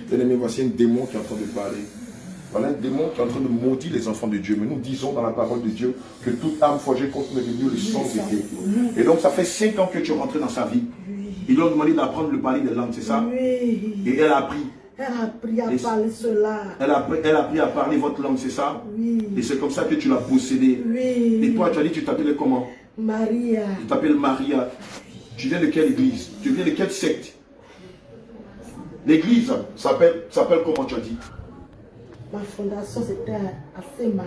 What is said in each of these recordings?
Bien-aimé, voici un démon qui est en train de parler. Voilà un démon qui est en train de maudire les enfants de Dieu. Mais nous disons dans la parole de Dieu que toute âme forgée contre mes bénis, le sang de Dieu. Et donc ça fait 5 ans que tu es rentré dans sa vie. Ils lui ont demandé d'apprendre le parler des langues, c'est ça? Oui. Et elle a appris. Elle a appris à parler cela. Elle a appris à parler votre langue, c'est ça? Oui. Et c'est comme ça que tu l'as possédé. Oui. Et toi, tu as dit, tu t'appelais comment? Maria. Tu t'appelles Maria. Tu viens de quelle église? Tu viens de quelle secte? L'église s'appelle comment, tu as dit? Ma fondation, c'était à Sema.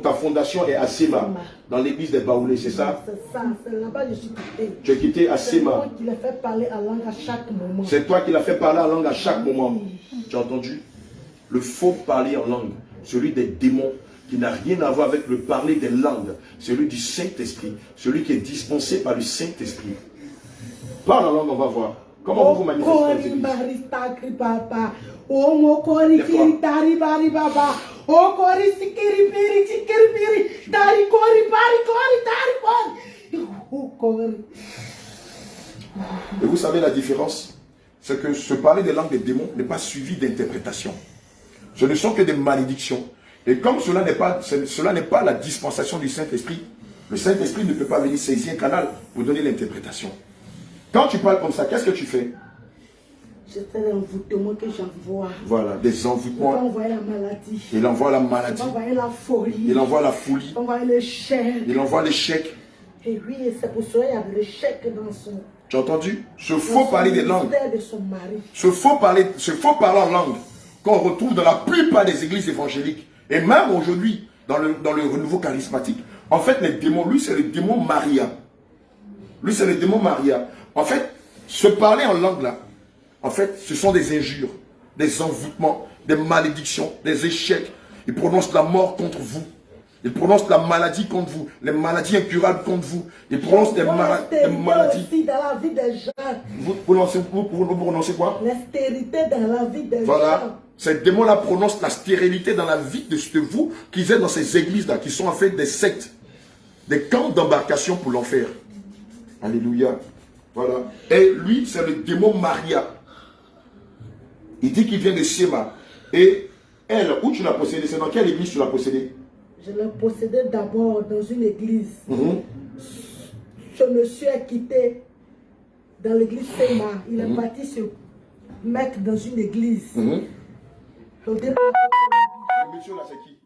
Ta fondation est à Sema, dans l'église des Baoulés, c'est ça? C'est ça, c'est là-bas que je suis quitté. Tu es quitté à C'est Sema. moi qui l'ai fait parler en langue à chaque moment. C'est toi qui l'as fait parler en langue à chaque moment. Tu as entendu? Le faux parler en langue, celui des démons, qui n'a rien à voir avec le parler des langues, celui du Saint-Esprit, celui qui est dispensé par le Saint-Esprit. Parle en langue, on va voir. Comment vous manifestez les églises? Et vous savez la différence? C'est que ce parler des langues des démons n'est pas suivi d'interprétation. Ce ne sont que des malédictions. Et comme cela n'est pas la dispensation du Saint-Esprit, le Saint-Esprit ne peut pas venir saisir un canal pour donner l'interprétation. Quand tu parles comme ça, qu'est-ce que tu fais? C'est un envoûtement que j'envoie. Voilà, des envoûtements. Il envoie la maladie. Il envoie la maladie. Il envoie la folie. Il envoie la folie. Il envoie l'échec. Il envoie l'échec. Et oui, c'est pour cela qu'il y a de l'échec dans son... Tu as entendu? Ce faux parler des langues. De son mari. Ce faux parler en langue qu'on retrouve dans la plupart des églises évangéliques. Et même aujourd'hui, dans le renouveau charismatique. En fait, les démons, lui, c'est le démon Maria. Lui, c'est le démon Maria. En fait, ce parler en langue là, en fait, ce sont des injures, des envoûtements, des malédictions, des échecs. Il prononce la mort contre vous. Il prononce la maladie contre vous, les maladies incurables contre vous. Il prononce des maladies. Aussi dans la vie des gens. Vous prononcez quoi? La stérilité dans la vie des gens. Voilà. Ces démons-là prononcent la stérilité dans la vie de vous qui êtes dans ces églises-là, qui sont en fait des sectes, des camps d'embarcation pour l'enfer. Alléluia. Voilà. Et lui, c'est le démon Maria. Il dit qu'il vient de Sema. Et elle, où tu l'as possédé? C'est dans quelle église tu l'as possédé? Je l'ai possédé d'abord dans une église. Ce monsieur a quitté dans l'église Sema. Il est parti se mettre dans une église. Au départ, le monsieur là, c'est qui?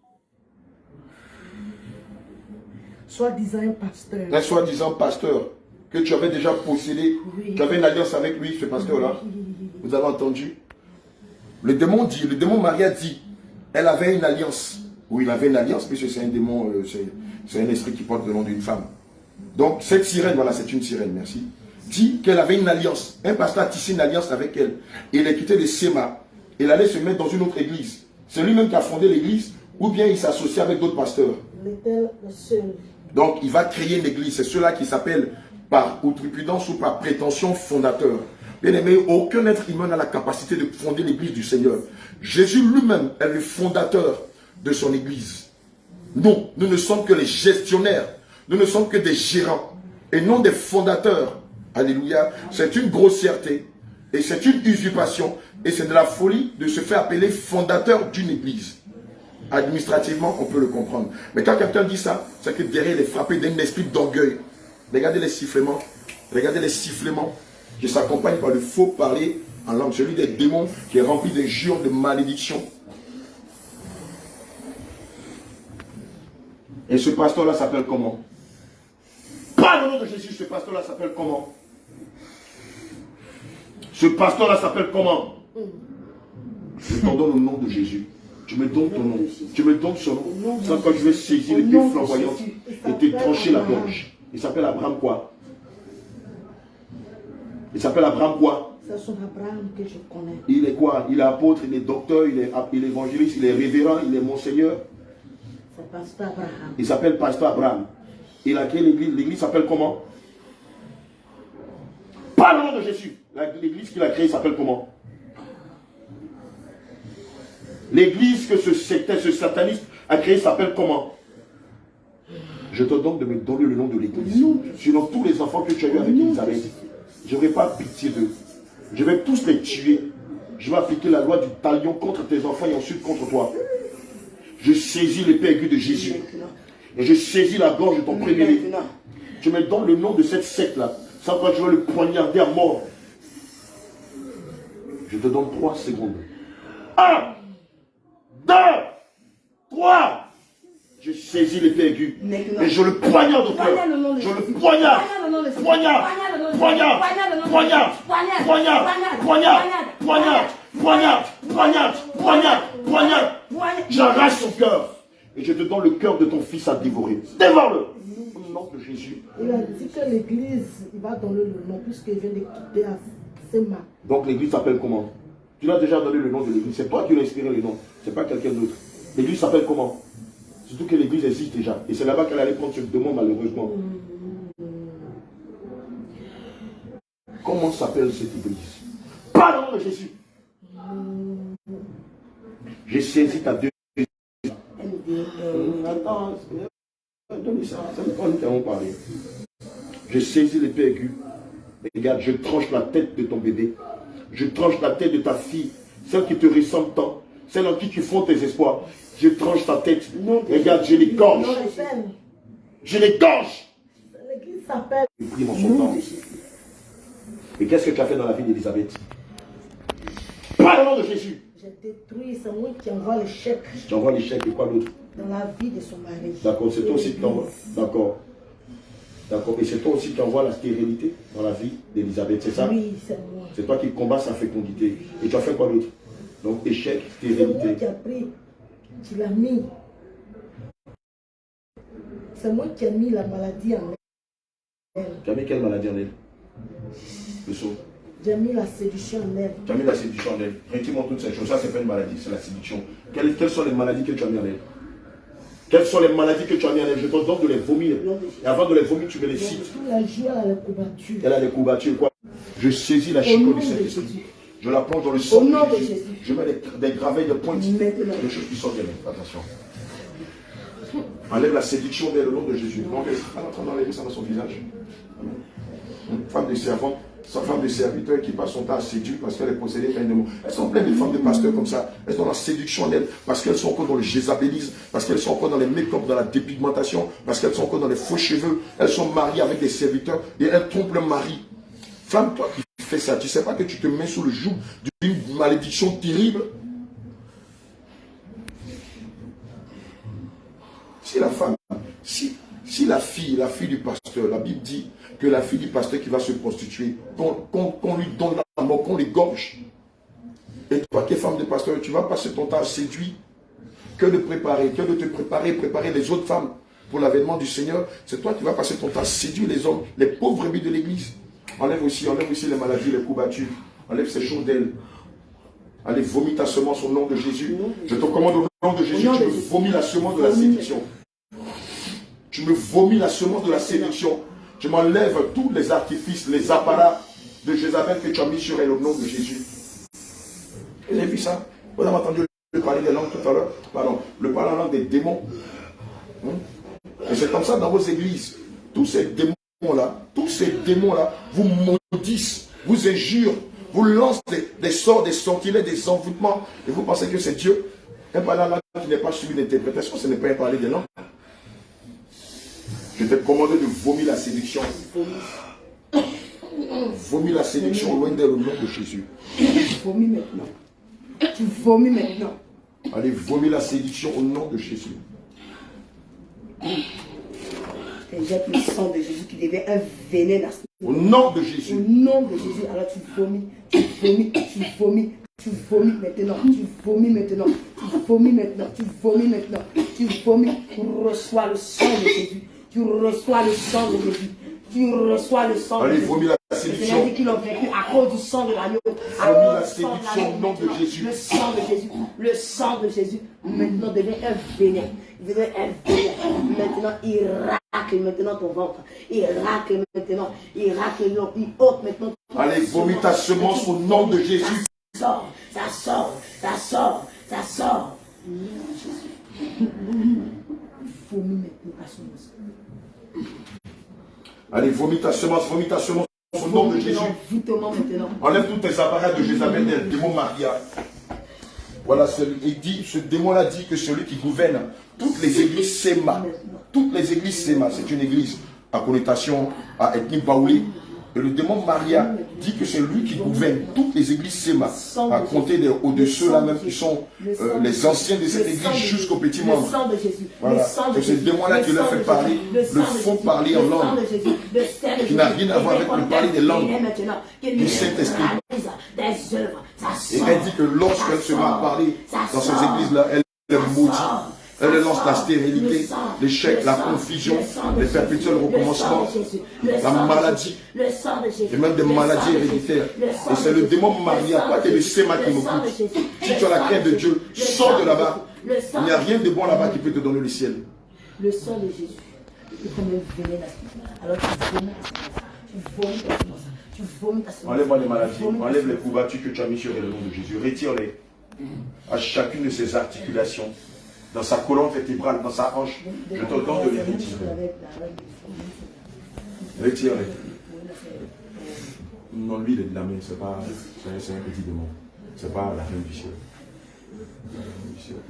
Soi-disant un pasteur. Un soi-disant pasteur que tu avais déjà possédé. Oui. Tu avais une alliance avec lui, ce pasteur-là. Vous avez entendu? Le démon dit, le démon Maria dit, elle avait une alliance. Oui, il avait une alliance, puisque c'est un démon, c'est un esprit qui porte le nom d'une femme. Donc, cette sirène, voilà, c'est une sirène, merci, dit qu'elle avait une alliance. Un pasteur a tissé une alliance avec elle. Et il est quitté de Sema. Il allait se mettre dans une autre église. C'est lui-même qui a fondé l'église, ou bien il s'associe avec d'autres pasteurs. Il était le seul. Donc, il va créer une église. C'est cela qui s'appelle par outrecuidance ou par prétention fondateur. Bien aimé, aucun être humain n'a la capacité de fonder l'église du Seigneur. Jésus lui-même est le fondateur de son église. Nous ne sommes que les gestionnaires. Nous ne sommes que des gérants et non des fondateurs. Alléluia. C'est une grossièreté et c'est une usurpation et c'est de la folie de se faire appeler fondateur d'une église. Administrativement, on peut le comprendre. Mais quand quelqu'un dit ça, c'est que derrière il est frappé d'un esprit d'orgueil. Regardez les sifflements. Regardez les sifflements qui s'accompagnent par le faux parler en langue. Celui des démons qui est rempli de jures, de malédictions. Et ce pasteur-là s'appelle comment? Pas le nom de Jésus, ce pasteur-là s'appelle comment? Ce pasteur-là s'appelle comment? Je t'en donne le nom de Jésus. Tu me donnes ton nom. Tu me donnes son nom. Sans quand je vais saisir l'épée flamboyante et te trancher la gorge. Il s'appelle Abraham quoi? Il s'appelle Abraham quoi? C'est son Abraham que je connais. Il est quoi? Il est apôtre, il est docteur, il est évangéliste, il est révérend, il est monseigneur. C'est pasteur Abraham. Il s'appelle pasteur Abraham. Il a créé l'église. L'église s'appelle comment? Pas le nom de Jésus. L'église qu'il a créée s'appelle comment? L'église que ce sataniste a créée s'appelle comment? Je te demande de me donner le nom de l'église. Sinon tous les enfants que tu as eu avec Elisabeth. Je n'aurai pas pitié d'eux. Je vais tous les tuer. Je vais appliquer la loi du talion contre tes enfants et ensuite contre toi. Je saisis l'épée aiguë de Jésus. Et je saisis la gorge de ton premier-né. Je me donne le nom de cette secte-là. Sans quoi je vais le poignarder à mort. Je te donne 3 secondes. 1, 2, 3. Je saisis l'épée aiguë. Et je le poignarde au cœur. Je le poignarde. Poignarde. Poignarde. Poignarde. Poignarde. Poignarde. Poignarde. Poignarde. Poignarde. Poignarde. Poignarde. J'arrache son cœur. Et je te donne le cœur de ton fils à dévorer. Dévore-le. Au nom de Jésus. Il a dit que l'église, il va donner le nom puisqu'il vient de quitter Sema. Donc l'église s'appelle comment? Tu l'as déjà donné le nom de l'église. C'est toi qui l'as inspiré le nom. C'est pas quelqu'un d'autre. L'église s'appelle comment? Surtout que l'église existe déjà. Et c'est là-bas qu'elle allait prendre ce demande malheureusement. Comment s'appelle cette église? Pas le nom de Jésus. J'ai saisi ta deux. Attends, donne ça. Ça me prend nous t'avons parlé. Je saisis l'épée aiguë. Regarde, je tranche la tête de ton bébé. Je tranche la tête de ta fille. Celle qui te ressemble tant. Celle en qui tu fonds tes espoirs. Je tranche ta tête. Regarde, je l'égorge. Je l'égorge. L'église s'appelle. Je prie dans son temps. Et qu'est-ce que tu as fait dans la vie d'Élisabeth? Pas le nom de Jésus. J'ai détruit, c'est moi qui envoie les chèques. Tu envoies les chèques et quoi d'autre? Dans la vie de son mari. D'accord, c'est toi aussi qui envoie. D'accord. D'accord. Et c'est toi aussi qui envoie la stérilité dans la vie d'Élisabeth, c'est ça? Oui, c'est moi. C'est toi qui combats sa fécondité. Et tu as fait quoi d'autre? Donc échec, C'est moi stérilité. qui a pris, tu l'as mis. C'est moi qui ai mis la maladie en elle. Tu as mis quelle maladie en elle? Le saut. J'ai mis la séduction en elle. Tu as mis la séduction en elle. Retire-moi toutes ces choses. Ça, c'est pas une maladie, c'est la séduction. Quelles sont les maladies que tu as mis en elle? Quelles sont les maladies que tu as mis en elle? Je te donne de les vomir. Et avant de les vomir, tu me les cites. La joie, elle a les courbatures. Elle a les courbatures, quoi? Je saisis la chicot du Saint-Esprit. Je la plonge dans le sang de Jésus. Je mets des gravets de pointe. Des choses qui sortent de elle. Attention. Enlève la séduction d'elle au nom de Jésus. Non, elle est en train d'enlever ça dans son visage. Femme de servante, sa femme de serviteur qui passe son temps à séduire parce qu'elle est possédée par un démon. Elles sont pleines de femmes de pasteurs comme ça. Elles sont dans la séduction d'elles parce qu'elles sont encore dans le jézabélisme, parce qu'elles sont encore dans les make-up, dans la dépigmentation, parce qu'elles sont encore dans les faux cheveux. Elles sont mariées avec des serviteurs et elles trompent le mari. Femme, toi qui fais ça, tu ne sais pas que tu te mets sous le joug d'une malédiction terrible? Si la femme, si la fille du pasteur, la Bible dit que la fille du pasteur qui va se prostituer, qu'on lui donne la mort, qu'on l'égorge. Et toi qui es femme de pasteur, tu vas passer ton temps à séduire, que de te préparer les autres femmes pour l'avènement du Seigneur. C'est toi qui vas passer ton temps à séduire les hommes, les pauvres brebis de l'église. Enlève aussi les maladies, les courbatures. Enlève ces choses d'elle. Allez, vomis ta semence au nom de Jésus. Je te commande au nom de Jésus, tu me vomis la semence de la séduction. Tu me vomis la semence de la séduction. Je m'enlève tous les artifices, les apparats de Jézabel que tu as mis sur elle au nom de Jésus. Vous avez vu ça? Vous avez entendu le parler des langues tout à l'heure? Pardon, le parler en langue des démons. Et c'est comme ça dans vos églises. Tous ces démons-là, vous maudissent, vous injurent, vous lancent des sorts, des sortilèges, des envoûtements. Et vous pensez que c'est Dieu? Un parler en langue qui n'est pas suivi d'interprétation, ce n'est pas un parler des langues. Je t'ai commandé de vomir la séduction. Vomir la séduction loin d'elle au nom de Jésus. Vomis maintenant. Tu vomis maintenant. Allez, vomir la séduction au nom de Jésus. Je jette le sang de Jésus qui devient un venin. Au nom de Jésus. Au nom de Jésus. Alors tu vomis, tu vomis, tu vomis. Tu vomis maintenant, tu vomis maintenant, tu vomis maintenant, tu vomis maintenant, tu vomis. Tu reçois le sang de Jésus. Tu reçois le sang de Jésus. Tu reçois le sang de Jésus. Allez, vomis la séduction. C'est dit qu'ils l'ont vécu à cause du sang de l'agneau. Vomis la séduction au nom de Jésus. Le sang de Jésus. Le sang de Jésus. Maintenant devient un venin. Il devient un venin. Maintenant, il racle maintenant ton ventre. Il racle maintenant. Il racle, il ôte maintenant. Allez, vomis ta semence au nom de Jésus. Ça sort, ça sort, ça sort, ça sort. Vomis maintenant ta semence. Allez, vomis ta semence au nom de Jésus. Maintenant. Enlève tous tes appareils de Jézabel et le démon Maria. Voilà, il dit, ce démon-là dit que celui qui gouverne toutes les églises Séma. Toutes les églises Séma, c'est une église à connotation à ethnie Baouli. Et le démon Maria dit que c'est lui qui gouverne toutes les églises Séma, à compter au-dessus là même qui sont les anciens de cette église jusqu'au petit membre. Voilà. C'est ce démon-là qui leur fait parler, le font parler en langue, qui n'a rien à voir avec le parler des langues du Saint-Esprit. Et elle dit que lorsqu'elle se met à parler dans ces églises-là, elle maudit. Elle lance la stérilité, l'échec, la confusion, les perpétuels recommencements, la maladie, et même des maladies héréditaires. Et c'est le démon Maria, toi qui es le Séma qui m'occupe. Si tu as la crainte de Dieu, sors de là-bas. Il n'y a rien de bon là-bas qui peut te donner le ciel. Le sang de Jésus, il peut même venir alors tu vomis ta semence. Enlève-moi les maladies, enlève les coups battus que tu as mis sur le nom de Jésus. Retire-les à chacune de ses articulations. Dans sa colonne vertébrale, dans sa hanche, je te donne de les retirer. Retire-les. Non, lui, il est de la main, c'est un petit démon. C'est pas la reine du ciel.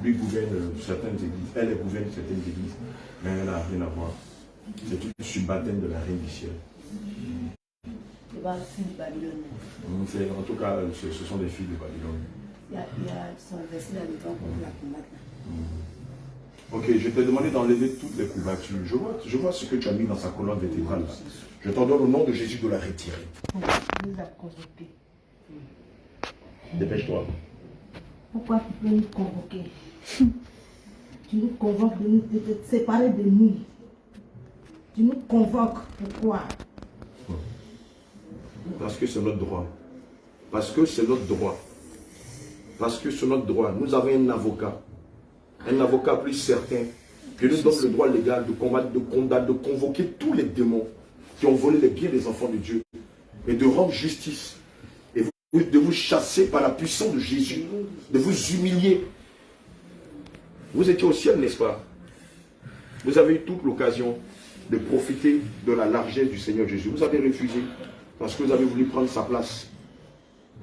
Lui gouverne certaines églises, elle gouverne certaines églises, mais elle n'a rien à voir. C'est une subalterne de la reine du ciel. En tout cas, ce sont des filles de Babylone. Il y a son verset là-dedans pour la combattre. Ok, je t'ai demandé d'enlever toutes les couvertures. Je vois ce que tu as mis dans sa colonne vertébrale. Je t'en donne au nom de Jésus de la retirer. Dépêche-toi. Pourquoi tu peux nous convoquer? Tu nous convoques de te séparer de nous. Tu nous convoques. Pourquoi? Parce que c'est notre droit. Parce que c'est notre droit. Parce que c'est notre droit. Nous avons un avocat. Un avocat plus certain qui nous donne le droit légal de combattre, de condamner, de convoquer tous les démons qui ont volé les biens des enfants de Dieu et de rendre justice et de vous chasser par la puissance de Jésus, de vous humilier. Vous étiez au ciel, n'est-ce pas? Vous avez eu toute l'occasion de profiter de la largesse du Seigneur Jésus. Vous avez refusé parce que vous avez voulu prendre sa place.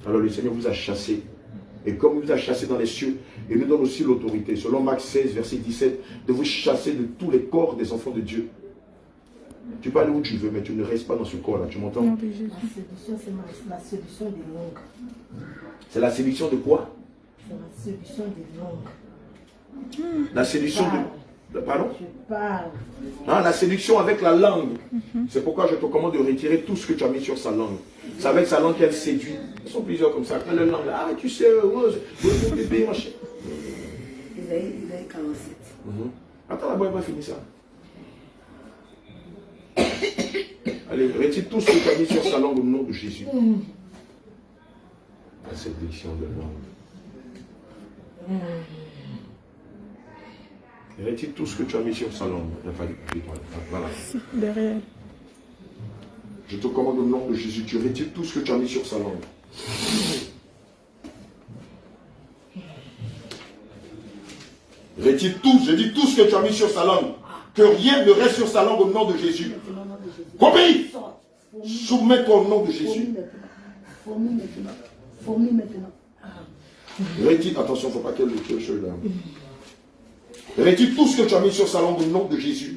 Alors le Seigneur vous a chassé. Et comme il vous a chassé dans les cieux, il nous donne aussi l'autorité, selon Marc 16, verset 17, de vous chasser de tous les corps des enfants de Dieu. Tu peux aller où tu veux, mais tu ne restes pas dans ce corps-là, tu m'entends? La séduction, c'est la séduction des langues. C'est la séduction de quoi? C'est la séduction des langues. La séduction de... Pardon? Je parle. Ah, la séduction avec la langue. C'est pourquoi je te commande de retirer tout ce que tu as mis sur sa langue. C'est avec sa langue qu'elle séduit. Ils sont plusieurs comme ça. Quand la langue, ah, tu sais, bébé, machin. Isaïe 47. Attends, là-bas, il va finir ça. Allez, retire tout ce que tu as mis sur sa langue au nom de Jésus. La séduction de langue. Retire tout ce que tu as mis sur sa langue. Voilà. Derrière. Je te commande au nom de Jésus, tu retires tout ce que tu as mis sur sa langue. Retire tout, je dis tout ce que tu as mis sur sa langue. Que rien ne reste sur sa langue au nom de Jésus. Compris? Soumets-toi au nom de Jésus. Fourmis maintenant. Retire, attention, il ne faut pas qu'elle le touche là. Retire tout ce que tu as mis sur sa langue au nom de Jésus.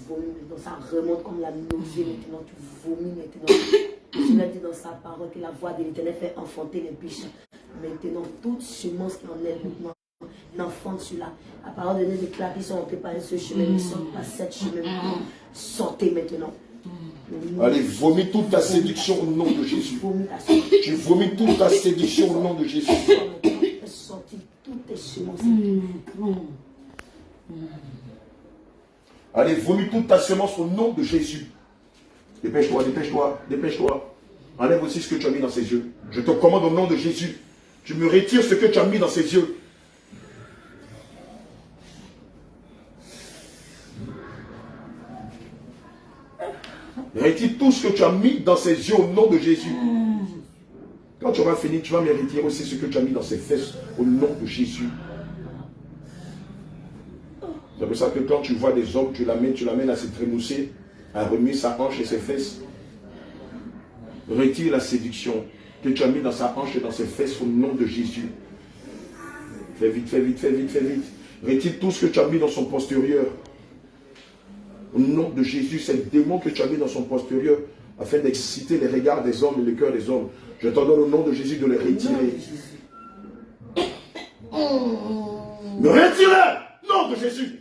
Vomis maintenant, ça remonte comme la nausée maintenant, tu vomis maintenant. Tu l'as dit dans sa parole que la voix de l'Éternel fait enfanter les biches. Maintenant, toute semence qui en est maintenant, l'enfant celui-là. La parole de Dieu déclare qu'ils sont entrés par ce chemin, ils sont par cette chemin. Sortez maintenant. Allez, vomis toute ta séduction au nom de Jésus. Tu vomis toute ta séduction au nom de Jésus. Sortez toutes tes semences. Allez, vomis toute ta semence au nom de Jésus. Dépêche-toi, dépêche-toi, dépêche-toi. Enlève aussi ce que tu as mis dans ses yeux. Je te commande au nom de Jésus. Tu me retires ce que tu as mis dans ses yeux. Retire tout ce que tu as mis dans ses yeux au nom de Jésus. Quand tu vas finir, tu vas me retirer aussi ce que tu as mis dans ses fesses au nom de Jésus. pour ça que quand tu vois des hommes, tu l'amènes à se trémousser, à remuer sa hanche et ses fesses. Retire la séduction que tu as mis dans sa hanche et dans ses fesses au nom de Jésus. Fais vite, fais vite, fais vite, fais vite. Retire tout ce que tu as mis dans son postérieur. Au nom de Jésus, ces démons que tu as mis dans son postérieur, afin d'exciter les regards des hommes et le cœur des hommes. Je t'en donne au nom de Jésus de les retirer. De retirer! Nom de Jésus!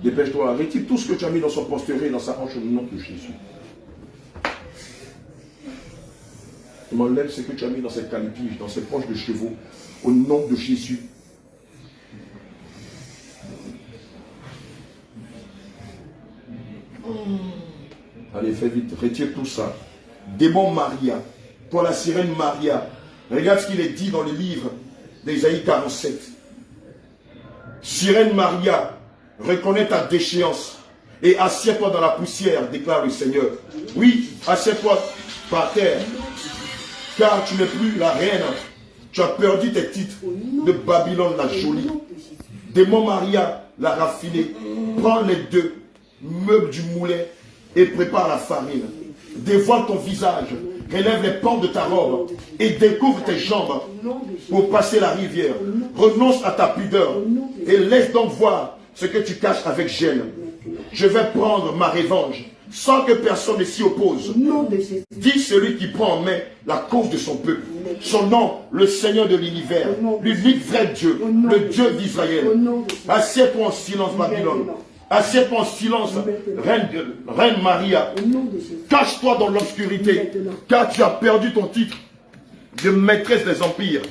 Dépêche-toi, retire tout ce que tu as mis dans son postérieur et dans sa hanche au nom de Jésus. M'enlève ce que tu as mis dans cette calipige, dans cette poche de chevaux, au nom de Jésus. Allez, fais vite, retire tout ça. Démon Maria, toi la sirène Maria, regarde ce qu'il est dit dans le livre d'Ésaïe 47. Sirène Maria, reconnais ta déchéance et assieds-toi dans la poussière, déclare le Seigneur. Oui, assieds-toi par terre, car tu n'es plus la reine. Tu as perdu tes titres de Babylone la jolie. Démon Maria, la raffinée, prends les deux meubles du moulin et prépare la farine. Dévoile ton visage, relève les pans de ta robe et découvre tes jambes pour passer la rivière. Renonce à ta pudeur et laisse donc voir ce que tu caches avec gêne. Je vais prendre ma revanche sans que personne ne s'y oppose. Dit celui qui prend en main la cause de son peuple. Son nom, le Seigneur de l'univers, l'unique vrai Dieu, le Dieu d'Israël. Assieds-toi en silence, Babylone. Assieds-toi en silence, Reine Maria. Cache-toi dans l'obscurité, car tu as perdu ton titre de maîtresse des empires.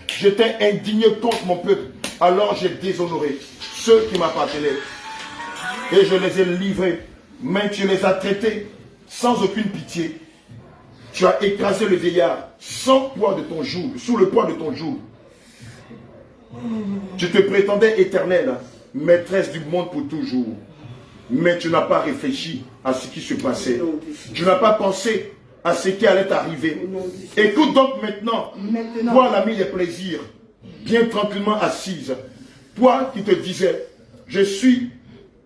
J'étais indigné contre mon peuple, alors j'ai déshonoré ceux qui m'appartenaient. Et je les ai livrés, mais tu les as traités sans aucune pitié. Tu as écrasé le vieillard sans poids de ton joug, sous le poids de ton joug. Tu te prétendais éternelle, maîtresse du monde pour toujours. Mais tu n'as pas réfléchi à ce qui se passait. Tu n'as pas pensé à ce qui allait arriver. Écoute donc maintenant, toi l'ami des plaisirs, bien tranquillement assise, toi qui te disais, je suis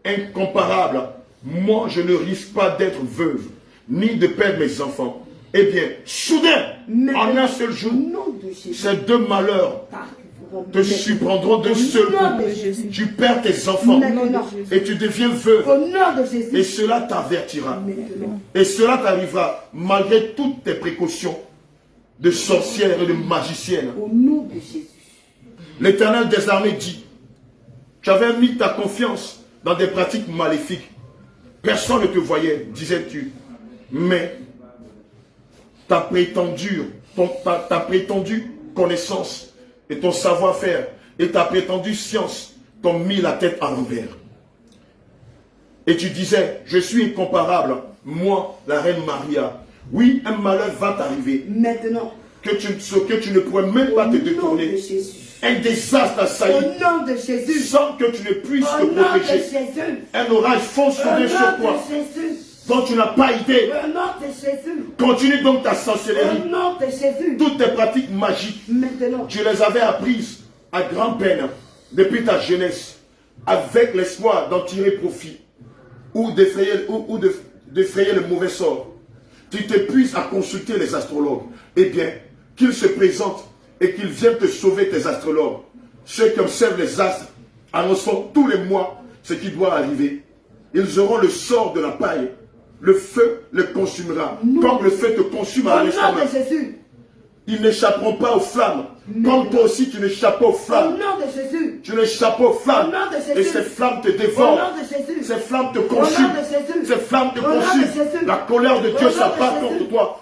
incomparable, moi je ne risque pas d'être veuve, ni de perdre mes enfants. Eh bien, soudain, en un seul jour, ces deux malheurs te surprendront d'un seul coup. Tu perds tes enfants et tu deviens veuve. Et cela t'avertira. Et cela t'arrivera malgré toutes tes précautions de sorcière et de magicienne. L'Éternel des armées dit, tu avais mis ta confiance dans des pratiques maléfiques. Personne ne te voyait, disais-tu. Mais ta prétendue connaissance et ton savoir-faire et ta prétendue science t'ont mis la tête à l'envers. Et tu disais, je suis incomparable, moi, la reine Maria. Oui, un malheur va t'arriver. Maintenant, que tu ne pourrais même pas te détourner. Un désastre assaillit. Au nom de Jésus. Sans que tu ne puisses te protéger. Un orage fonce soudain sur toi. Dont tu n'as pas idée. Au nom de Jésus. Continue donc ta sorcellerie. Au nom de Jésus. Toutes tes pratiques magiques. Maintenant. Tu les avais apprises à grand-peine depuis ta jeunesse. Avec l'espoir d'en tirer profit. Ou d'effrayer le mauvais sort. Tu t'épuises à consulter les astrologues. Eh bien, qu'ils se présentent et qu'ils viennent te sauver tes astrologues. Ceux qui observent les astres annonceront tous les mois ce qui doit arriver. Ils auront le sort de la paille. Le feu les consumera. Comme le feu te consume à l'estomac. Ils n'échapperont pas aux flammes. Comme toi aussi tu n'échappes pas aux flammes. Au nom de Jésus. Tu n'échappes pas aux flammes. Et ces flammes te dévorent. Ces flammes te consument. Ces flammes te consument. La colère de Dieu s'abat contre toi.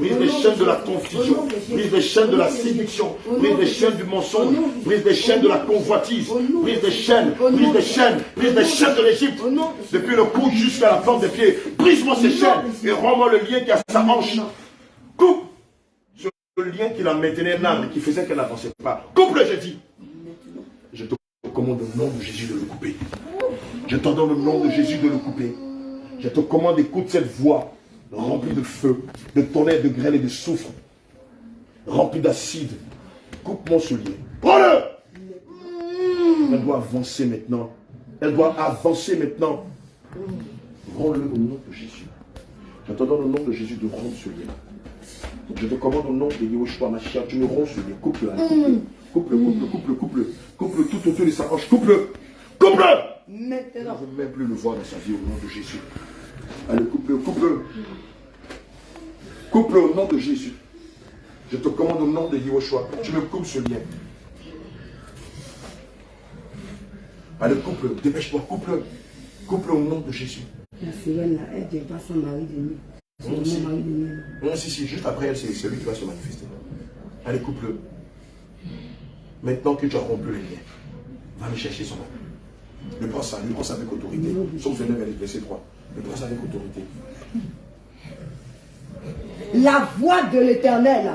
Brise les chaînes de la confusion. Brise les chaînes de la séduction. Brise les chaînes du mensonge. Brise les chaînes de la convoitise. Brise les chaînes. Brise les chaînes. Brise les chaînes de l'Égypte. Depuis le cou jusqu'à la plante des pieds. Brise-moi ces chaînes et rends-moi le lien qui a sa hanche. Coupe ce lien qui la maintenait l'âme et qui faisait qu'elle n'avançait pas. Coupe-le, j'ai dit. Je te commande au nom de Jésus de le couper. Je t'en donne au nom de Jésus de le couper. Je te commande, écoute cette voix remplie de feu, de tonnerre, de grêle et de soufre, remplie d'acide. Coupe-moi ce lien. Prends-le. Elle doit avancer maintenant. Elle doit avancer maintenant. Rends-le au nom de Jésus. Je te donne au nom de Jésus de rendre ce lien. Je te commande au nom de Yahushua Mashiach, tu me romps ce lien. Coupe-le, coupe-le, coupe-le, coupe-le, coupe-le tout autour de sa hanche. Coupe-le, coupe-le. Maintenant. Je ne veux même plus le voir dans sa vie au nom de Jésus. Allez, coupe-le, coupe-le. Coupe-le au nom de Jésus. Je te commande au nom de Yahushua. Tu me coupes ce lien. Allez, coupe-le, dépêche-toi, coupe-le. Coupe-le au nom de Jésus. La sirène là, elle vient pas son mari de nuit. C'est mon mari de nuit. Non, si, juste après elle, c'est lui qui va se manifester. Allez, coupe-le. Maintenant que tu as rompu le lien, va me chercher son nom. Le prends ça avec autorité. Sauf que vers les verset 3. Le prends ça avec autorité. La voix de l'Éternel.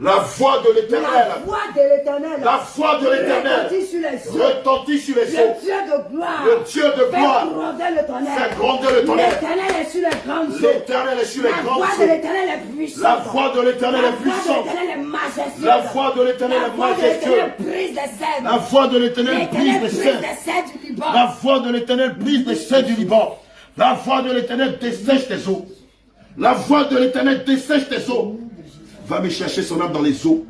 La voix de l'Éternel. La voix de l'Éternel. La voix de l'Éternel. Retentit sur les eaux. Le Dieu de gloire. Le Dieu de gloire. Fait gronder le tonnerre. Fait gronder le tonnerre. L'Éternel est sur les grandes eaux. L'Éternel est sur les grandes eaux. La voix de l'Éternel est puissante. La voix de l'Éternel est puissante. La voix de l'Éternel est majestueuse. La voix de l'Éternel est majestueuse. La voix de l'Éternel brise les cèdres. La voix de l'Éternel brise les cèdres du Liban. La voix de l'Éternel dessèche tes eaux. La voix de l'Éternel dessèche tes eaux. Va me chercher son âme dans les eaux.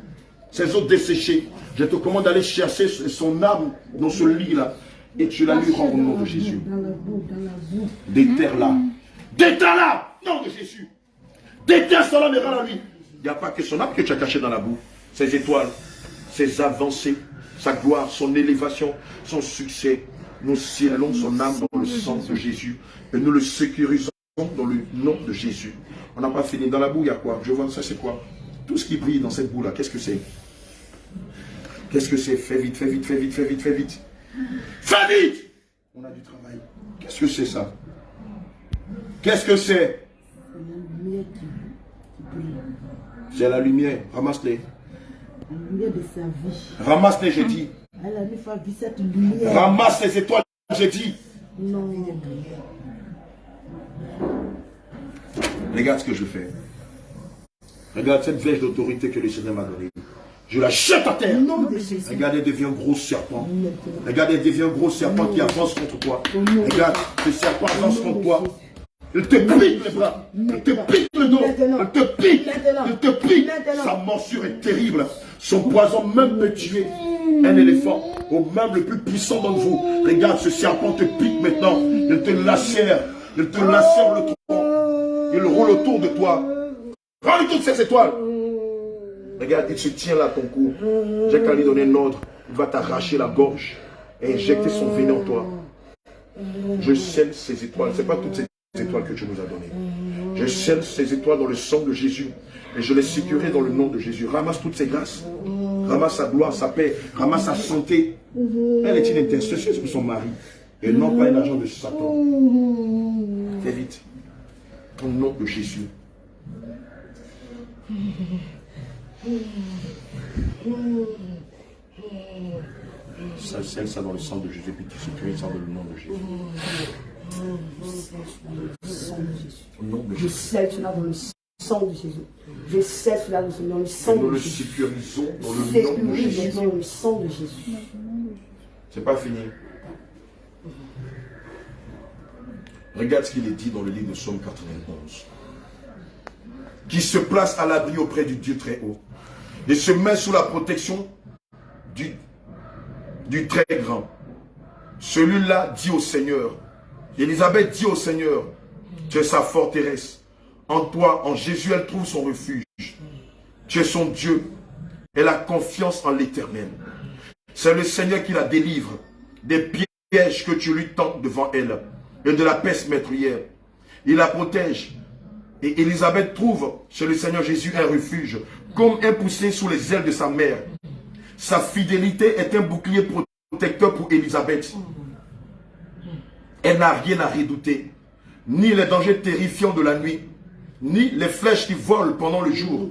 Ces eaux desséchées. Je te commande d'aller chercher son âme dans ce lit-là. Et tu la lui rends au nom de Jésus. Déterre-la. Déterre-la. Nom de Jésus. Déterre son âme et rends-la lui. Il n'y a pas que son âme que tu as caché dans la boue. Ses étoiles, ses avancées, sa gloire, son élévation, son succès. Nous scellons son âme dans le sang de Jésus. Et nous le sécurisons dans le nom de Jésus. On n'a pas fini. Dans la boue, il y a quoi? Je vois ça, c'est quoi? Tout ce qui brille dans cette boue-là, qu'est-ce que c'est? Qu'est-ce que c'est? Fais vite, fais vite, fais vite, fais vite, fais vite. Fais vite! On a du travail. Qu'est-ce que c'est ça? Qu'est-ce que c'est? C'est la lumière. Ramasse-les. La lumière de sa vie. Ramasse-les, j'ai dit. Elle a mis sa vie, cette lumière. Ramasse les étoiles, j'ai dit. Non. Regarde ce que je fais. Regarde cette flèche d'autorité que le Seigneur m'a donnée. Je la jette à terre. Regarde, elle devient un gros serpent. Regarde, elle devient un gros serpent qui avance contre toi. Regarde, ce serpent avance contre toi. Il te pique les bras. Il te pique le dos. Il te pique. Il te pique. Sa morsure est terrible. Son poison même peut tuer un éléphant, au même le plus puissant d'entre vous. Regarde, ce serpent te pique maintenant. Il te lacère. Il te lacère le tronc. Il roule autour de toi. Rends-lui toutes ces étoiles. Regarde, il se tient là à ton cou. J'ai qu'à lui donner un ordre. Il va t'arracher la gorge et injecter son venin en toi. Je scelle ces étoiles. Ce n'est pas toutes ces étoiles que tu nous as données. Je scelle ces étoiles dans le sang de Jésus. Et je les sécurise dans le nom de Jésus. Ramasse toutes ces grâces. Ramasse sa gloire, sa paix. Ramasse sa santé. Elle est une intercesseuse pour son mari. Et non pas un agent de Satan. Fais vite. Au nom de Jésus. Ça scelle ça dans le sang de Jésus. Puis tu sécurises ça dans le nom de Jésus. Au nom de Jésus. Je scelle cela dans le sang de Jésus. Je scelle cela dans le sang de Jésus. Nous le sécurisons dans le nom de Jésus. Dans le sang de Jésus. C'est pas fini. Regarde ce qu'il est dit dans le livre de Psaume 91. Qui se place à l'abri auprès du Dieu très haut. Et se met sous la protection du très grand. Celui-là dit au Seigneur. Élisabeth dit au Seigneur, tu es sa forteresse. En toi, en Jésus, elle trouve son refuge. Tu es son Dieu. Elle a confiance en l'Éternel. C'est le Seigneur qui la délivre des pièges que tu lui tends devant elle et de la peste meurtrière. Il la protège Et Élisabeth trouve chez le Seigneur Jésus un refuge, comme un poussé sous les ailes de sa mère. Sa fidélité est un bouclier protecteur pour Élisabeth. Elle n'a rien à redouter, ni les dangers terrifiants de la nuit, ni les flèches qui volent pendant le jour,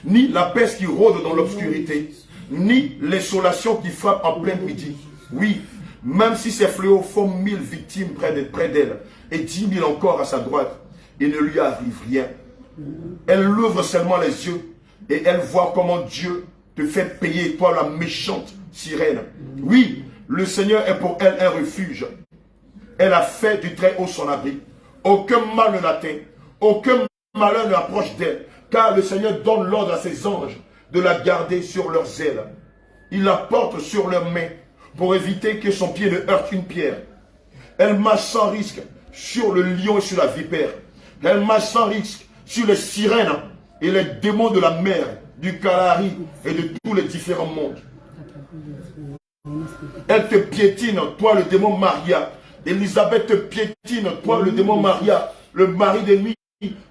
ni la peste qui rôde dans l'obscurité, ni l'insolation qui frappe en plein midi. Oui, même si ces fléaux font 1000 victimes près d'elle, et 10 000 encore à sa droite, il ne lui arrive rien. Elle ouvre seulement les yeux, et elle voit comment Dieu te fait payer, toi la méchante sirène. Oui, le Seigneur est pour elle un refuge. Elle a fait du Très-Haut son abri. Aucun mal ne l'atteint, aucun malheur ne approche d'elle, car le Seigneur donne l'ordre à ses anges de la garder sur leurs ailes. Il la porte sur leurs mains pour éviter que son pied ne heurte une pierre. Elle marche sans risque sur le lion et sur la vipère. Elle marche sans risque sur les sirènes et les démons de la mer, du Kalahari et de tous les différents mondes. Elle te piétine, toi le démon Maria. Élisabeth te piétine, toi le démon Maria, le mari de nuit,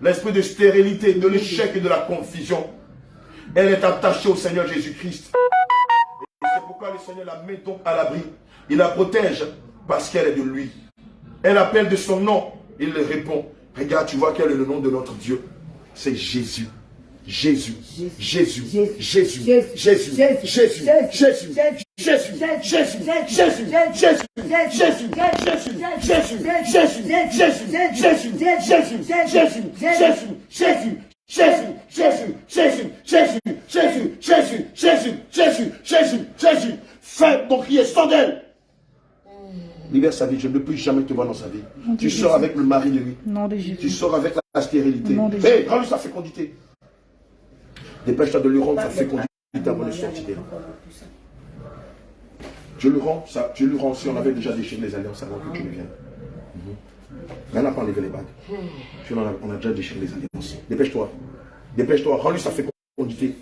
l'esprit de stérilité, de l'échec et de la confusion. Elle est attachée au Seigneur Jésus-Christ. Et c'est pourquoi le Seigneur la met donc à l'abri. Il la protège parce qu'elle est de lui. Elle appelle de son nom, il le répond. Regarde, tu vois quel est le nom de notre Dieu? C'est Jésus. Jésus, Jésus, Jésus, Jésus, Jésus, Jésus, Jésus, Jésus, Jésus, Jésus, fais ton cri sans d'elle. Libère sa vie, je ne peux plus jamais te voir dans sa vie. Tu sors avec le mari de lui. Tu sors avec la stérilité. Hé, rends-lui sa fécondité. Dépêche-toi de lui rendre sa fécondité avant de sortir d'elle. Je lui rends, si on avait déjà déchiré les alliances avant que tu ne viennes. Rien n'a pas enlevé les bagues. Si on a déjà déchiré les alliances. Dépêche-toi. Dépêche-toi, rends-lui sa fécondité.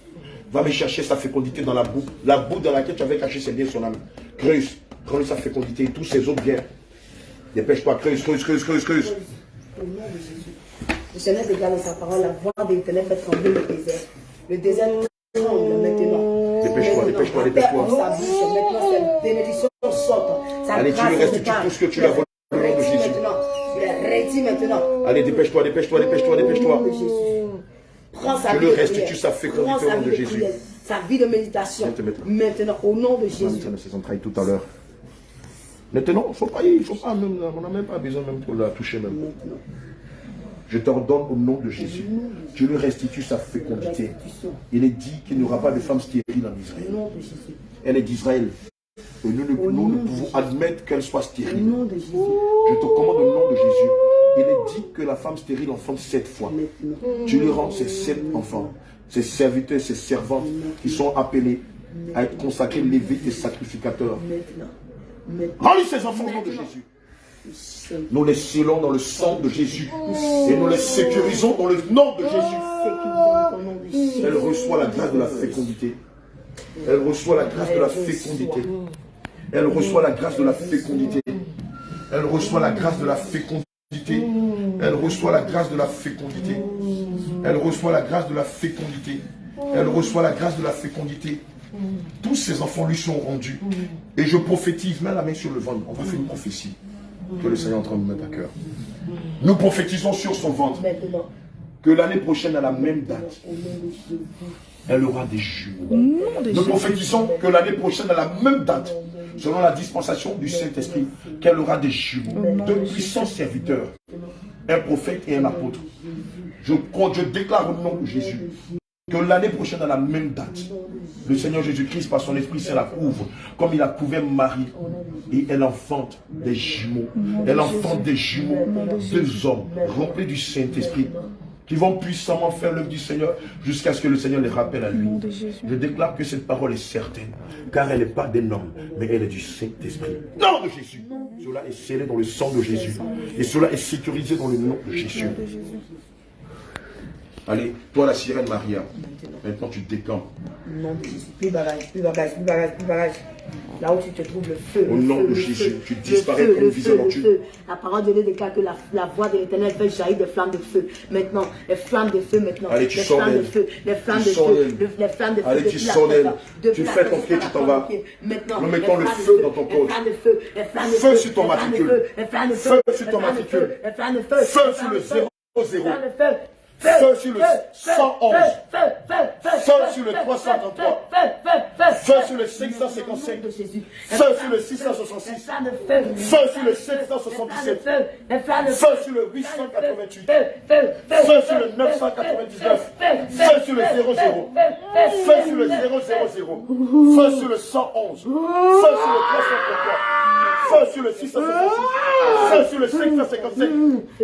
Va me chercher sa fécondité dans la boue. La boue dans laquelle tu avais caché ses biens, son âme. Creuse. Rends-lui sa fécondité et tous ses autres biens. Dépêche-toi, creuse. Au nom de Jésus. Le Seigneur déclare dans sa parole, la voix de l'Éternel fait trembler le désert. Le désert tremble maintenant. Dépêche-toi. Maintenant, cette bénédiction sorte. Allez, tu lui restitues tout ce que tu as volé au nom de Jésus. Maintenant. Allez, dépêche-toi. Prends sa Je vie lui de restitue prière. sa fécondité au nom de Jésus. Sa vie de méditation. Maintenant, au nom de Jésus. Ça ne s'est entrailles tout à l'heure. Maintenant, il faut pas même, on n'a même pas besoin même pour la toucher même. Je t'ordonne au nom de Jésus. Tu lui restitues sa fécondité. Il est dit qu'il n'y aura pas de femme stérile en Israël. Elle est d'Israël. Et nous ne pouvons admettre qu'elle soit stérile. Je te commande au nom de Jésus. Il est dit que la femme stérile enfante 7 fois. Tu lui rends ces 7 enfants, ces serviteurs, ces servantes qui sont appelés à être consacrés, lévites et sacrificateurs. Rends-lui ces enfants au nom de Jésus. Nous les scellons dans le sang de Jésus et nous les sécurisons dans le nom de Jésus. Elle reçoit la grâce de la fécondité. Elle reçoit la grâce de la fécondité. Elle reçoit la grâce de la fécondité. Elle reçoit la grâce de la fécondité. Elle reçoit la grâce de la fécondité. Elle reçoit la grâce de la fécondité. Elle reçoit la grâce de la fécondité. Tous ces enfants lui sont rendus. Et je prophétise, mets la main sur le ventre. On va faire une prophétie que le Seigneur est en train de mettre à cœur. Nous prophétisons sur son ventre que l'année prochaine, à la même date, elle aura des jumeaux. Nous prophétisons que l'année prochaine, à la même date, selon la dispensation du Saint-Esprit, qu'elle aura des jumeaux, deux puissants serviteurs, un prophète et un apôtre. Je déclare au nom de Jésus que l'année prochaine, à la même date, le Seigneur Jésus-Christ, par son Esprit Saint, la couvre, comme il a couvert Marie, et elle enfante des jumeaux. Elle enfante des jumeaux, 2 hommes remplis du Saint-Esprit, qui vont puissamment faire l'œuvre du Seigneur jusqu'à ce que le Seigneur les rappelle à lui. Je déclare que cette parole est certaine, car elle n'est pas d'un homme, mais elle est du Saint-Esprit. Nom de Jésus. Cela est scellé dans le sang de Jésus. Et cela est sécurisé dans le nom de Jésus. Allez, toi la sirène Maria, maintenant tu décampes. Non, plus bagage, plus bagage, plus bagage, plus bagage. Là où tu te trouves, le feu. Au nom de Jésus, tu disparais comme visé nocturne. La parole de Dieu déclare que la voix de l'Éternel fait jaillir des flammes de feu. Maintenant, les flammes de feu maintenant. Allez, tu sors d'elle. Les flammes de feu. Les flammes de feu. Allez, tu sors d'elle. Tu fais ton pied, tu t'en vas. Maintenant, nous mettons le feu dans ton corps. Feu sur ton matricule. Feu sur ton matricule. Feu sur le 0. Feu sur le 111. Feu sur le 333. Feu sur le 555. Feu sur le 666. Feu sur le 777. Feu sur le 888. Feu sur le 999. Feu sur le 00. Feu sur le 000. Feu sur le 111. Feu sur le 333. Feu sur le 666. Feu sur le 557.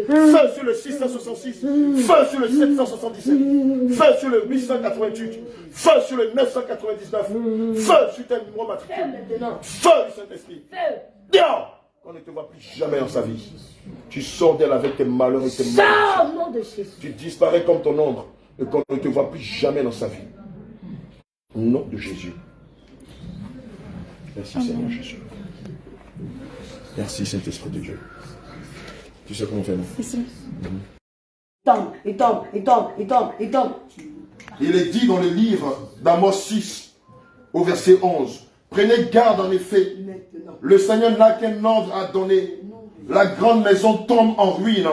Feu sur le 666. Feu sur le 777. Feu sur le 888. Feu sur le 999. Feu sur tes numéros matricules. Feu du Saint-Esprit. Dehors. On ne te voit plus jamais dans sa vie. Tu sors d'elle avec tes malheurs et tes malheurs. Tu disparais comme ton ombre et qu'on ne te voit plus jamais dans sa vie. Au nom de Jésus. Merci Seigneur Jésus. Merci Saint-Esprit de Dieu. Tu sais comment on fait, non? Il tombe. Il est dit dans le livre d'Amos 6, au verset 11. Prenez garde en effet. Le Seigneur n'a qu'un ordre à donner. La grande maison tombe en ruine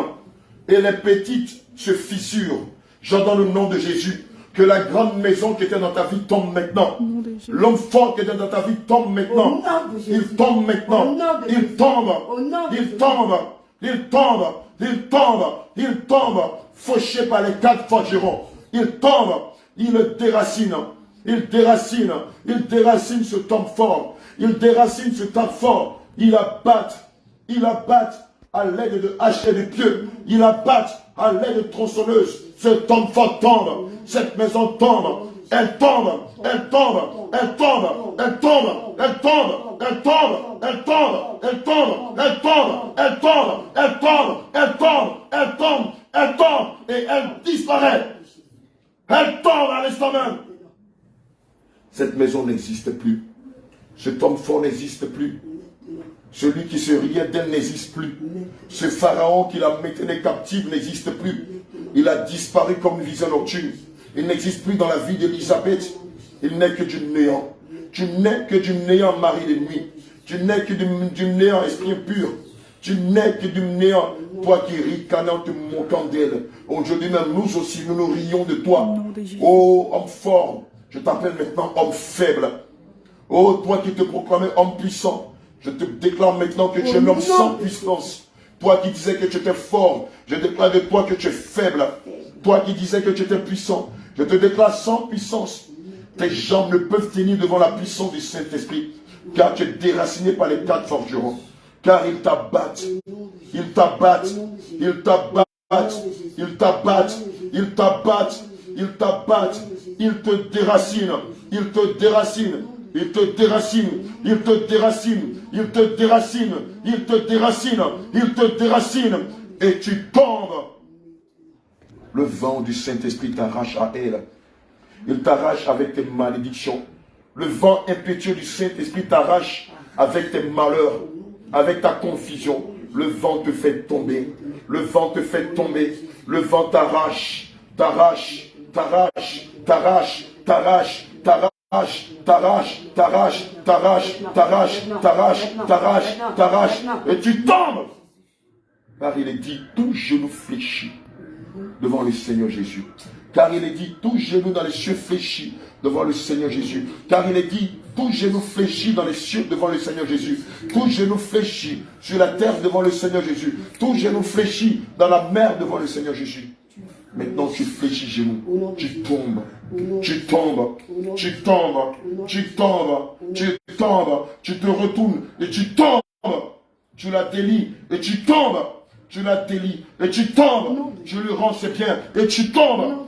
et les petites se fissurent. J'entends le nom de Jésus. Que la grande maison qui était dans ta vie tombe maintenant. L'homme fort qui était dans ta vie tombe maintenant. Il tombe maintenant. Il tombe. Il tombe. Il tombe. Il tombe. Il tombe. Fauché par les 4 forgerons. Il tombe. Il le déracine. Il déracine. Il déracine ce tombe fort. Il déracine ce tombe fort. Il abatte. Il abatte à l'aide de haches et de pieux. Il abatte à l'aide de tronçonneuses. Ce tombe fort tombe. Cette maison tombe. Elle tombe. Elle tombe. Elle tombe. Elle tombe. Elle tombe. Elle tombe. Elle tombe. Elle tombe. Elle tombe. Elle tombe. Elle tombe. Elle tombe. Elle tombe. Elle tombe. Et elle disparaît. Elle tombe à l'instant même. Cette maison n'existe plus. Cet homme fort n'existe plus. Celui qui se riait d'elle n'existe plus. Ce pharaon qui la maintenait captive n'existe plus. Il a disparu comme une vision nocturne. Il n'existe plus dans la vie d'Élisabeth. Il n'est que du néant. Tu n'es que du néant, mari de nuit. Tu n'es que du néant, esprit impur. Tu n'es que du néant, toi qui ricanais en te moquant d'elle. Aujourd'hui même, nous aussi, nous nous rions de toi. Oh, homme fort, je t'appelle maintenant homme faible. Oh, toi qui te proclamais homme puissant, je te déclare maintenant que tu es un homme sans puissance. Toi qui disais que tu étais fort, je déclare de toi que tu es faible. Toi qui disais que tu étais puissant, je te déclare sans puissance. Tes jambes ne peuvent tenir devant la puissance du Saint-Esprit, car tu es déraciné par les 4 forgerons. Car ils t'abattent, ils t'abattent, ils t'abattent, ils t'abattent, ils t'abattent, ils t'abattent, ils te déracinent, ils te déracinent, ils te déracinent, ils te déracinent, ils te déracinent, ils te déracinent, ils te déracinent, et tu tombes. Le vent du Saint-Esprit t'arrache à elle. Il t'arrache avec tes malédictions. Le vent impétueux du Saint-Esprit t'arrache avec tes malheurs, avec ta confusion. Le vent te fait tomber. Le vent te fait tomber. Le vent t'arrache, t'arrache, t'arrache, t'arrache, t'arrache, t'arrache, t'arrache, t'arrache, t'arrache, t'arrache, t'arrache, t'arrache, t'arrache, et tu tombes. Car il est dit, tout genou fléchit devant le Seigneur Jésus. Car il est dit, tout genou dans les cieux fléchit devant le Seigneur Jésus. Car il est dit, tout genou fléchit dans les cieux devant le Seigneur Jésus. Tout genou fléchit sur la terre devant le Seigneur Jésus. Tout genou fléchit dans la mer devant le Seigneur Jésus. Maintenant tu fléchis genou. Tu tombes. Tu tombes. Tu tombes. Tu tombes. Tu tombes. Tu te retournes et tu tombes. Tu la délies et tu tombes. Tu la délies et tu tombes. Tu lui rends ses biens et tu tombes.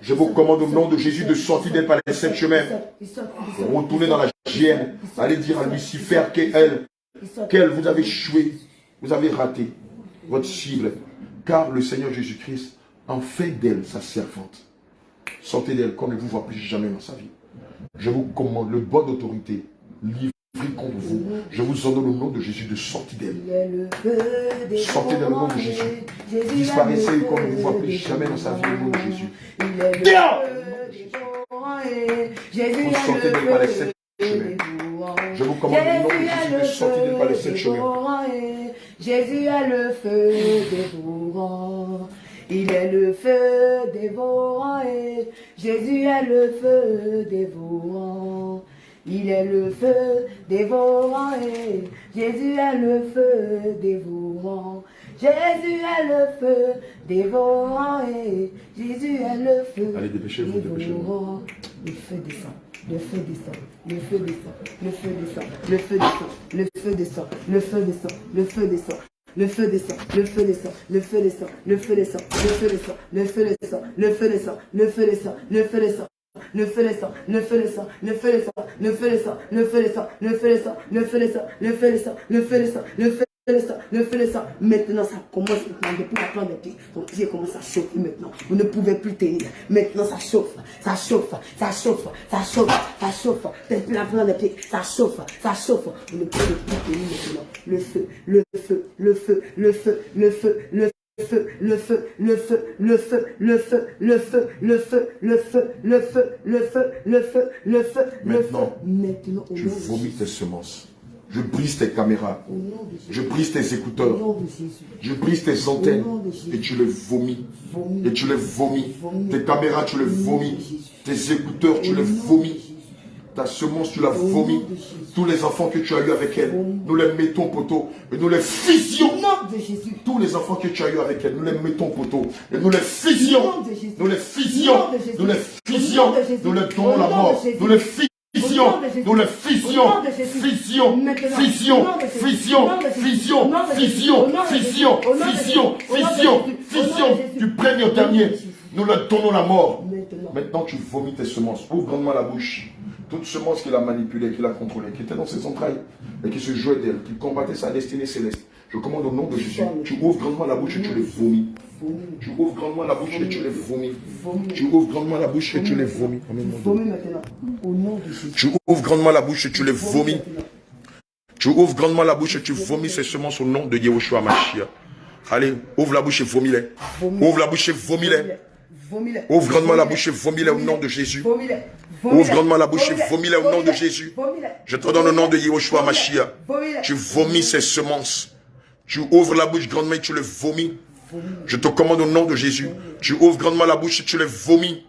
Je vous commande au nom de Jésus de sortir d'elle par les 7 chemins. Retournez dans la GN. Allez dire à Lucifer qu'elle vous avez échoué. Vous avez raté votre cible. Car le Seigneur Jésus-Christ en fait d'elle sa servante. Sortez d'elle qu'on ne vous voit plus jamais dans sa vie. Je vous commande le bois d'autorité livré contre vous. Je vous ordonne au nom de Jésus de sortir d'elle. Sortez d'elle au nom de Jésus. Disparaissez qu'on ne vous voit plus jamais dans sa vie au nom de Jésus. Vous sortez d'elle par les 7 chemins. Je vous commande au nom de Jésus de sortir d'elle par les 7 chemins. Jésus est le feu dévorant. Il est le feu dévorant. Jésus est le feu dévorant. Il est le feu dévorant. Jésus est le feu dévorant. Jésus est le feu dévorant. Jésus est le feu. Allez, dépêchez-vous, dépêchez-vous. Le feu descend. Le feu descend, le feu descend, le feu descend, le feu descend, le feu descend, le feu descend, le feu descend. Le feu descend, le feu descend, le feu descend, le feu descend, le feu descend, le feu descend, le feu descend, le feu descend, le feu descend, le feu descend, le feu descend, le feu descend, le feu descend, le feu descend, le feu descend, le feu descend, le feu descend, le feu descend, le feu le feu descend. Maintenant, ça commence maintenant. Depuis la plante des pieds, ton pied commence à chauffer maintenant. Vous ne pouvez plus tenir. Maintenant, ça chauffe, ça chauffe, ça chauffe, ça chauffe, ça chauffe. Depuis la plante des pieds, ça chauffe, ça chauffe. Vous ne pouvez plus tenir maintenant. Le feu, le feu, le feu, le feu, le feu, le feu. Le feu, le feu, le feu, le feu, le feu, le feu, le feu, le feu, le feu, le feu, le feu, le feu. Maintenant, je vomis tes semences. Je brise tes caméras. Je brise tes écouteurs. Je brise tes antennes. Et tu les vomis. Et tu les vomis. Tes caméras, tu les vomis. Tes écouteurs, tu les vomis. Ta semence, tu la vomis. Tous les enfants que tu as eu avec elle, nous les mettons poteau. Et nous les fusions. Tous les enfants que tu as eu avec elle, nous les mettons poteau. Et nous les fusions. Nous les fusions. Nous les fusions. Nous les donnons la mort. Nous les fusions. Nous les fusions, fusion, fusion, fusion, fusion, fusion, fusion, fusion, fusion, fusion, du premier au dernier. Nous leur donnons la mort. Maintenant, tu vomis tes semences. Ouvre grandement la bouche. Toute semence qu'il a manipulée, qu'il a contrôlée, qui était dans ses entrailles, et qui se jouait d'elle, qui combattait sa destinée céleste. Je commande au nom de Jésus. Tu ouvres grandement la bouche et tu les vomis. Tu ouvres grandement la bouche et tu les vomis. Tu ouvres grandement la bouche et tu les vomis. Tu ouvres grandement la bouche et tu les vomis. Tu ouvres grandement la bouche et tu vomis ces semences au nom de Yehoshua Mashiach. Allez, ouvre la bouche et vomis-les. Ouvre la bouche et vomis-les. Ouvre grandement la bouche et vomis-les au nom de Jésus. Ouvre grandement la bouche et vomis-les au nom de Jésus. Je te donne le nom de Yehoshua Mashiach. Tu vomis ces semences. Tu ouvres la bouche grandement et tu les vomis. Je te commande au nom de Jésus. Tu ouvres grandement la bouche et tu les vomis.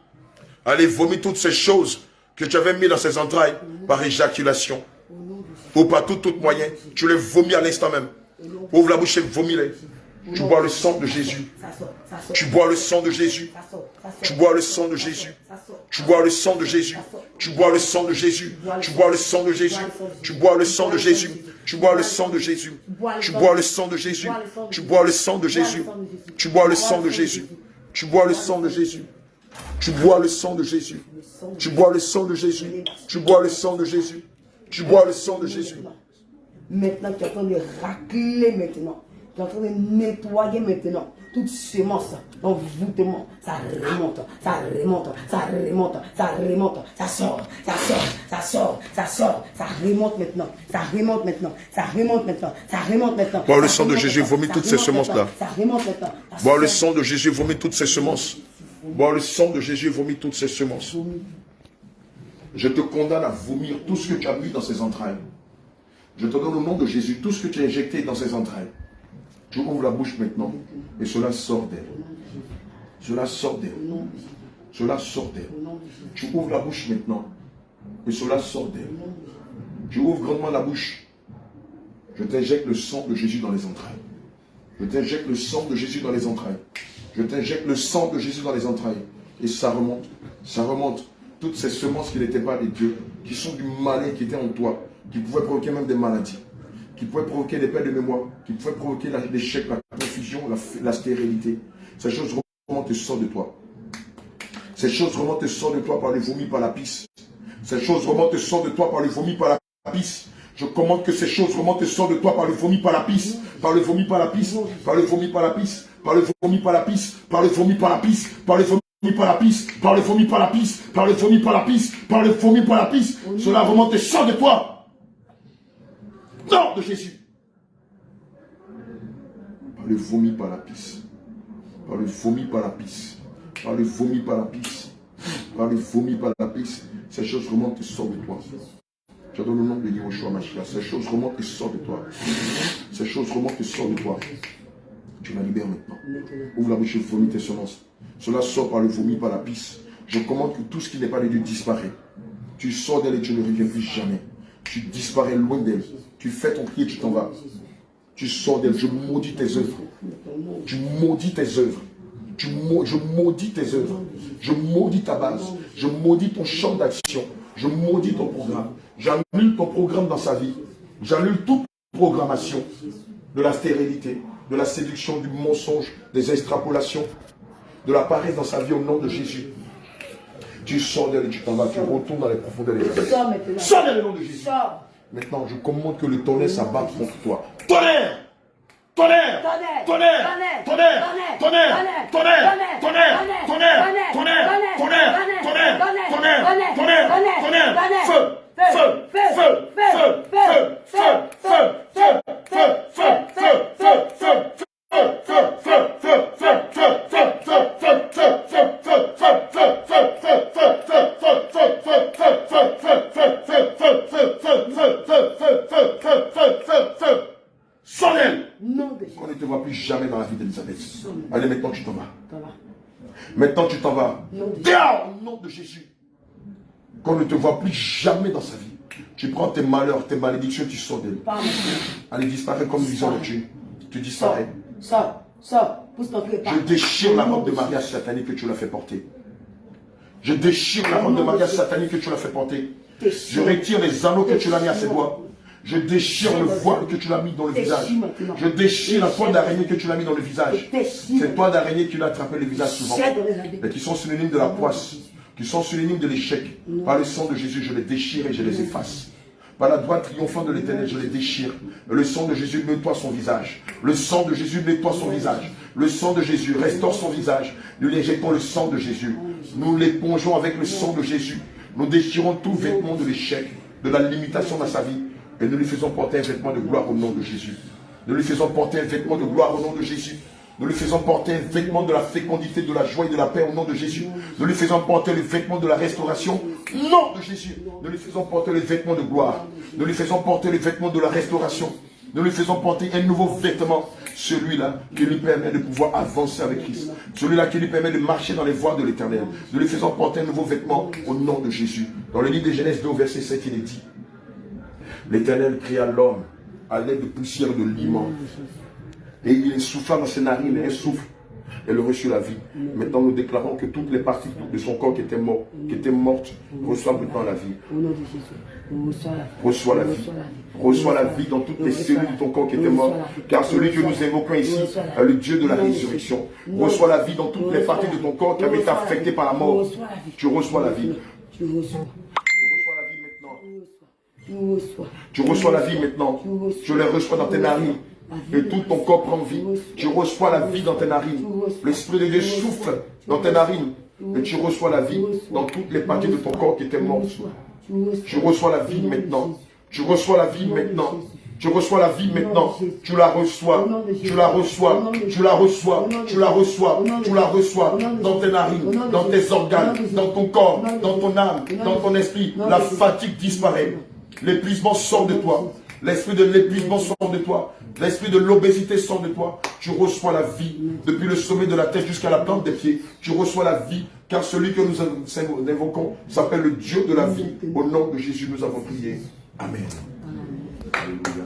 Allez, vomis toutes ces choses que tu avais mis dans ses entrailles par éjaculation. Ou par tout moyen. Tu les vomis à l'instant même. Ouvre la bouche et vomis-les. Tu bois le sang de Jésus. Tu bois le sang de Jésus. Tu bois le sang de Jésus. Tu bois le sang de Jésus. Tu bois le sang de Jésus. Tu bois le sang de Jésus. Tu bois le sang de Jésus. Tu bois le sang de Jésus. Tu bois le sang de Jésus. Tu bois le sang de Jésus. Tu bois le sang de Jésus. Tu bois le sang de Jésus. Tu bois le sang de Jésus. Tu bois le sang de Jésus. Tu bois le sang de Jésus. Tu bois le sang de Jésus. Maintenant, tu es en train de racler maintenant. Tu es en train de nettoyer maintenant toute semence d'envoûtement. Ça remonte, ça remonte, ça remonte, ça remonte, ça sort, ça sort, ça sort, ça sort, ça remonte maintenant, ça remonte maintenant, ça remonte maintenant, ça remonte maintenant. Bois le sang de Jésus, vomis toutes ces semences-là. Ça remonte maintenant. Bois le sang de Jésus, vomis toutes ces semences. Bois le sang de Jésus, vomis toutes ces semences. Je te condamne à vomir tout ce que tu as mis dans ses entrailles. Je te donne au nom de Jésus tout ce que tu as injecté dans ses entrailles. Tu ouvres la bouche maintenant et cela sort d'elle. Cela sort d'elle. Cela sort d'elle. Tu ouvres la bouche maintenant et cela sort d'elle. Tu ouvres grandement la bouche. Je t'injecte le sang de Jésus dans les entrailles. Je t'injecte le sang de Jésus dans les entrailles. Je t'injecte le sang de Jésus dans les entrailles. Et ça remonte. Ça remonte. Toutes ces semences qui n'étaient pas des dieux, qui sont du malin qui était en toi, qui pouvaient provoquer même des maladies, qui pouvaient provoquer des pertes de mémoire, qui pouvaient provoquer l'échec, la confusion, la stérilité. Ces choses remontent et sortent de toi. Ces choses vraiment te sortent de toi par le vomi, par la pisse. Ces choses vraiment te sortent de toi par le vomi, par la pisse. Je commande que ces choses vraiment te sortent de toi par le vomi, par la pisse. Par le vomi, par la pisse. Par le vomi, par la pisse. Par le vomi, par la pisse. Par le vomi, par la pisse. Par le vomi, par la pisse. Par le vomi, par la pisse. Par le vomi, par la pisse. Par le vomi, par la pisse. Cela vraiment te sort de toi. Nom de Jésus. Par le vomi, par la pisse. Par le vomi, par la pisse. Par le vomi, par la pisse. Par le vomi, par la pisse. Ces choses vraiment te sortent de toi. J'adore le nom de Yehoshua Mashiach. Ces choses vraiment te sortent de toi. Ces choses vraiment te sortent de toi. Tu la libères maintenant. Ouvre la bouche et vomis tes semences. Cela sort par le vomi, par la pisse. Je commande que tout ce qui n'est pas de Dieu disparaît. Tu sors d'elle et tu ne reviens plus jamais. Tu disparais loin d'elle. Tu fais ton pied et tu t'en vas. Tu sors d'elle. Je maudis tes œuvres. Tu maudis tes œuvres. Je maudis tes œuvres. Je maudis ta base. Je maudis ton champ d'action. Je maudis ton programme. J'annule ton programme dans sa vie. J'annule toute programmation de la stérilité, de la séduction, du mensonge, des extrapolations, de la paresse dans sa vie au nom de Jésus. Tu sors d'elle et tu t'en vas. Tu retournes dans les profondeurs des âmes. Sors d'elle au nom de Jésus. Maintenant, je commande que le tonnerre s'abatte contre toi. Tonnerre! Tonnerre! Tonnerre! Tonnerre! Tonnerre! Tonnerre! Tonnerre! Tonnerre! Tonnerre! Tonnerre! Tonnerre! Tonnerre! Tonnerre! Feu! Feu! Feu! Feu! Feu! Feu! Qu'on ne te voit plus jamais dans la vie d'Elisabeth. Allez, maintenant tu t'en vas. Maintenant tu t'en vas. Au nom de Jésus. Qu'on ne te voit plus jamais dans sa vie. Tu prends tes malheurs, tes malédictions, tu sors d'elle. Allez, disparaît comme une vision de Dieu. Tu disparais. Je déchire la robe de mariage satanique que tu l'as fait porter. Je déchire la robe de mariage satanique que tu l'as fait porter. Je retire les anneaux que tu l'as mis à ses doigts. Je déchire le voile que tu l'as mis dans le visage. Je déchire la toile d'araignée que tu l'as mis dans le visage. Cette toile d'araignée qui l'a attrapé le visage souvent. Et qui sont synonymes de la poisse. Qui sont synonymes de l'échec. Par le sang de Jésus, je les déchire et je les efface. Par la droite triomphante de l'Éternel, je les déchire. Et le sang de Jésus nettoie son visage. Le sang de Jésus nettoie son visage. Le sang de Jésus restaure son visage. Nous l'éjectons le sang de Jésus. Nous l'épongeons avec le sang de Jésus. Nous déchirons tout vêtement de l'échec, de la limitation dans sa vie. Et nous lui faisons porter un vêtement de gloire au nom de Jésus. Nous lui faisons porter un vêtement de gloire au nom de Jésus. Nous lui faisons porter un vêtement de la fécondité, de la joie et de la paix au nom de Jésus. Nous lui faisons porter le vêtement de la restauration au nom de Jésus. Nous lui faisons porter le vêtement de gloire. Nous lui faisons porter le vêtement de la restauration. Nous lui faisons porter un nouveau vêtement. Celui-là qui lui permet de pouvoir avancer avec Christ. Celui-là qui lui permet de marcher dans les voies de l'Éternel. Nous lui faisons porter un nouveau vêtement au nom de Jésus. Dans le livre de Genèse 2, verset 7, il est dit: l'Éternel créa l'homme à l'aide de poussière de liment. Et il souffla dans ses narines et un souffle. Elle reçut la vie. Maintenant, nous déclarons que toutes les parties de son corps qui étaient mortes, reçoivent maintenant la vie. Reçois la vie. Reçois la vie dans toutes les cellules de ton corps qui étaient mortes. Car celui que nous évoquons ici est le Dieu de la résurrection. Reçois la vie dans toutes les parties de ton corps qui avaient été affectées par la mort. Tu reçois la vie. Tu reçois la vie maintenant. Tu reçois la vie maintenant. Tu la reçois dans tes narines. Et tout ton corps prend vie. Tu reçois la vie dans tes narines. L'Esprit de Dieu souffle dans tes narines. Et tu reçois la vie dans toutes les parties de ton corps qui étaient mortes. Tu reçois la vie maintenant. Tu reçois la vie maintenant. Tu reçois la vie maintenant. Tu la reçois. Tu la reçois. Tu la reçois. Tu la reçois. Tu la reçois dans tes narines, dans tes organes, dans ton corps, dans ton âme, dans ton esprit. La fatigue disparaît. L'épuisement sort de toi. L'esprit de l'épuisement sort de toi. L'esprit de l'obésité sort de toi. Tu reçois la vie. Depuis le sommet de la tête jusqu'à la plante des pieds. Tu reçois la vie. Car celui que nous invoquons s'appelle le Dieu de la vie. Au nom de Jésus, nous avons prié. Amen. Alléluia.